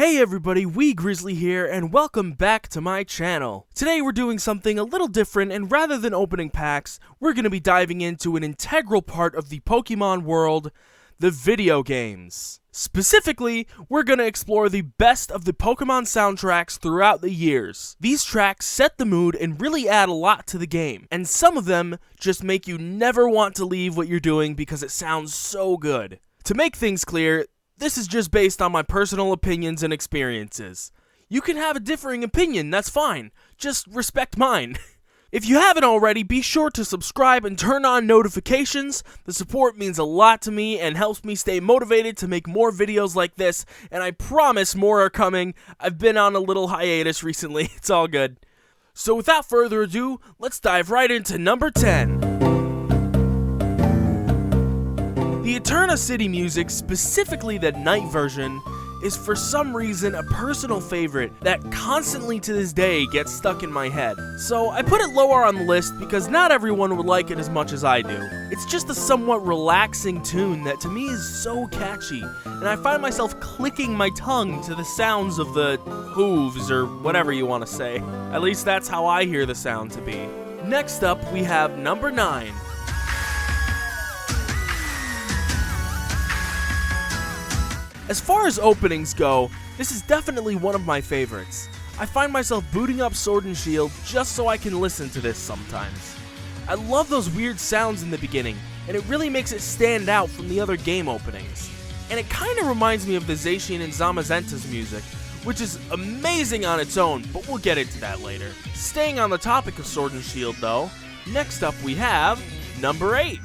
Hey everybody, Grizzly here, and welcome back to my channel. Today we're doing something a little different, and rather than opening packs, we're going to be diving into an integral part of the Pokemon world, the video games. Specifically, we're going to explore the best of the Pokemon soundtracks throughout the years. These tracks set the mood and really add a lot to the game, and some of them just make you never want to leave what you're doing because it sounds so good. To make things clear, this is just based on my personal opinions and experiences. You can have a differing opinion, that's fine. Just respect mine. If you haven't already, be sure to subscribe and turn on notifications. The support means a lot to me and helps me stay motivated to make more videos like this, and I promise more are coming. I've been on a little hiatus recently, it's all good. So without further ado, let's dive right into number 10. The Eterna City music, specifically the night version, is for some reason a personal favorite that constantly to this day gets stuck in my head. So I put it lower on the list because not everyone would like it as much as I do. It's just a somewhat relaxing tune that to me is so catchy, and I find myself clicking my tongue to the sounds of the hooves or whatever you want to say. At least that's how I hear the sound to be. Next up we have number 9. As far as openings go, this is definitely one of my favorites. I find myself booting up Sword and Shield just so I can listen to this sometimes. I love those weird sounds in the beginning, and it really makes it stand out from the other game openings. And it kinda reminds me of the Zacian and Zamazenta's music, which is amazing on its own, but we'll get into that later. Staying on the topic of Sword and Shield though, next up we have number 8.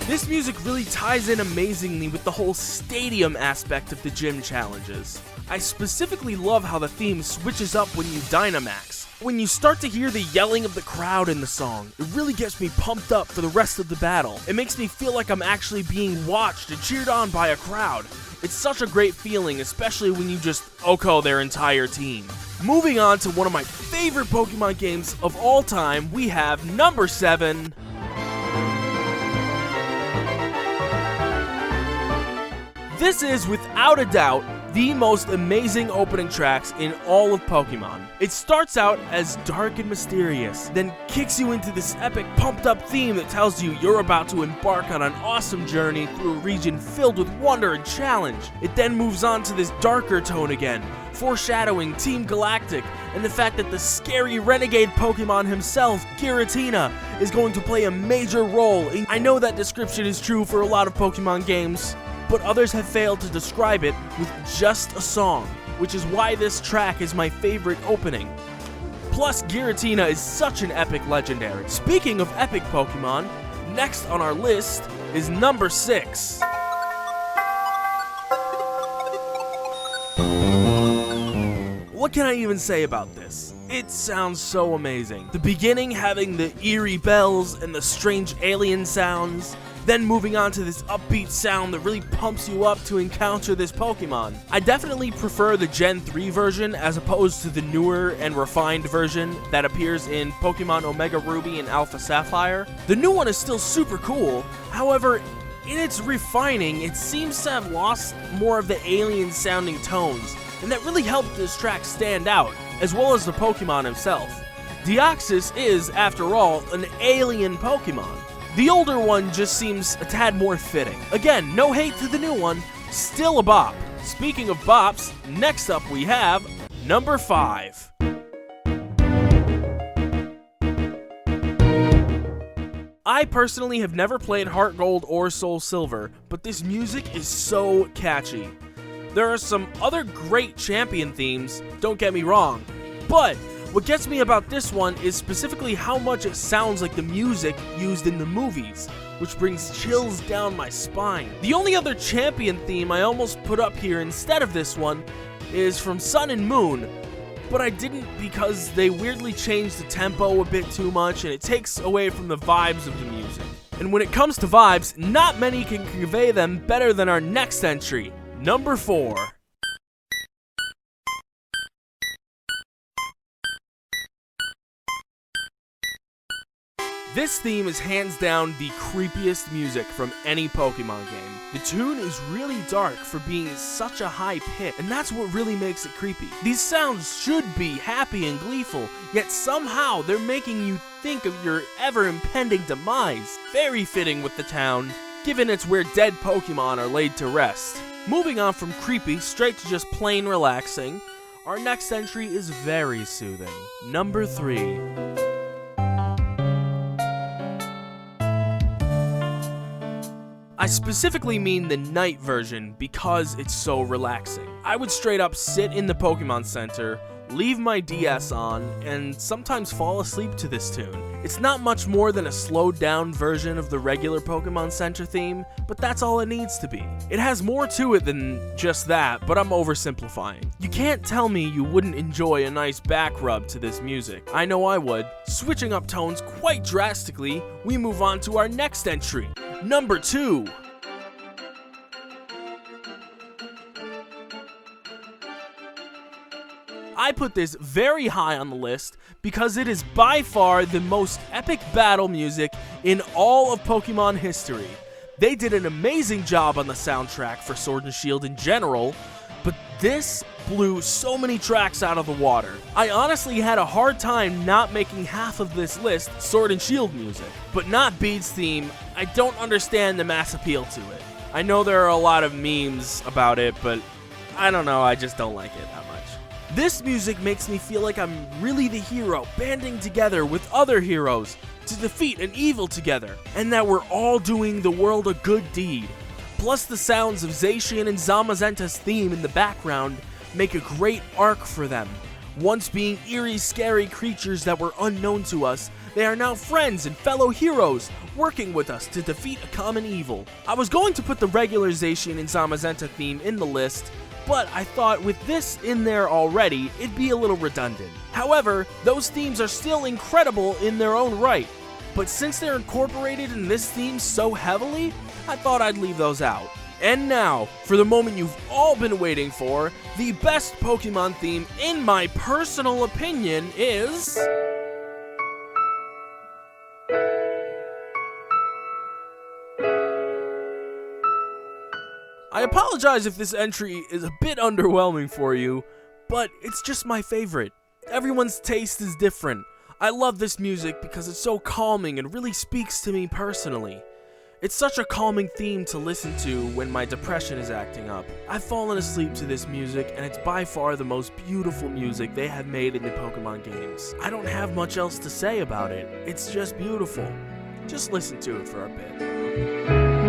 This music really ties in amazingly with the whole stadium aspect of the gym challenges. I specifically love how the theme switches up when you Dynamax. When you start to hear the yelling of the crowd in the song, it really gets me pumped up for the rest of the battle. It makes me feel like I'm actually being watched and cheered on by a crowd. It's such a great feeling, especially when you just OHKO their entire team. Moving on to one of my favorite Pokemon games of all time, we have number 7. This is, without a doubt, the most amazing opening tracks in all of Pokemon. It starts out as dark and mysterious, then kicks you into this epic pumped-up theme that tells you you're about to embark on an awesome journey through a region filled with wonder and challenge. It then moves on to this darker tone again, foreshadowing Team Galactic and the fact that the scary renegade Pokemon himself, Giratina, is going to play a major role. I know that description is true for a lot of Pokemon games, but others have failed to describe it with just a song, which is why this track is my favorite opening. Plus, Giratina is such an epic legendary. Speaking of epic Pokemon, next on our list is number 6. What can I even say about this? It sounds so amazing. The beginning having the eerie bells and the strange alien sounds, then moving on to this upbeat sound that really pumps you up to encounter this Pokemon. I definitely prefer the Gen 3 version as opposed to the newer and refined version that appears in Pokemon Omega Ruby and Alpha Sapphire. The new one is still super cool, however, in its refining, it seems to have lost more of the alien sounding tones, and that really helped this track stand out, as well as the Pokemon himself. Dioxis is, after all, an alien Pokemon. The older one just seems a tad more fitting. Again, no hate to the new one, still a bop. Speaking of bops, next up we have number 5. I personally have never played Heart Gold or Soul Silver, but this music is so catchy. There are some other great champion themes, don't get me wrong, but what gets me about this one is specifically how much it sounds like the music used in the movies, which brings chills down my spine. The only other champion theme I almost put up here instead of this one is from Sun and Moon, but I didn't because they weirdly changed the tempo a bit too much and it takes away from the vibes of the music. And when it comes to vibes, not many can convey them better than our next entry, number 4. This theme is hands down the creepiest music from any Pokemon game. The tune is really dark for being such a high pitch, and that's what really makes it creepy. These sounds should be happy and gleeful, yet somehow they're making you think of your ever-impending demise. Very fitting with the town, given it's where dead Pokemon are laid to rest. Moving on from creepy straight to just plain relaxing, our next entry is very soothing. Number 3. I specifically mean the night version because it's so relaxing. I would straight up sit in the Pokemon Center, leave my DS on, and sometimes fall asleep to this tune. It's not much more than a slowed down version of the regular Pokemon Center theme, but that's all it needs to be. It has more to it than just that, but I'm oversimplifying. You can't tell me you wouldn't enjoy a nice back rub to this music. I know I would. Switching up tones quite drastically, we move on to our next entry. Number 2. I put this very high on the list because it is by far the most epic battle music in all of Pokemon history. They did an amazing job on the soundtrack for Sword and Shield in general, but this blew so many tracks out of the water. I honestly had a hard time not making half of this list Sword and Shield music, but not Bede's theme. I don't understand the mass appeal to it. I know there are a lot of memes about it, but I don't know, I just don't like it that much. This music makes me feel like I'm really the hero banding together with other heroes to defeat an evil together, and that we're all doing the world a good deed. Plus the sounds of Zacian and Zamazenta's theme in the background make a great arc for them. Once being eerie, scary creatures that were unknown to us, they are now friends and fellow heroes, working with us to defeat a common evil. I was going to put the regular Zacian and Zamazenta theme in the list, but I thought with this in there already, it'd be a little redundant. However, those themes are still incredible in their own right, but since they're incorporated in this theme so heavily, I thought I'd leave those out. And now, for the moment you've all been waiting for, the best Pokemon theme, in my personal opinion, is... I apologize if this entry is a bit underwhelming for you, but it's just my favorite. Everyone's taste is different. I love this music because it's so calming and really speaks to me personally. It's such a calming theme to listen to when my depression is acting up. I've fallen asleep to this music, and it's by far the most beautiful music they have made in the Pokemon games. I don't have much else to say about it. It's just beautiful. Just listen to it for a bit.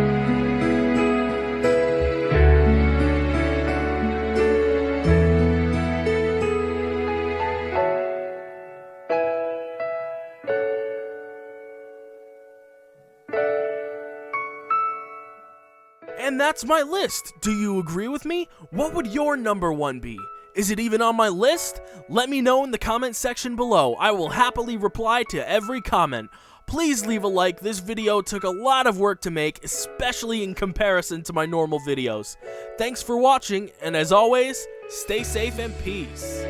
And that's my list. Do you agree with me? What would your number 1 be? Is it even on my list? Let me know in the comment section below. I will happily reply to every comment. Please leave a like. This video took a lot of work to make, especially in comparison to my normal videos. Thanks for watching, and as always, stay safe and peace.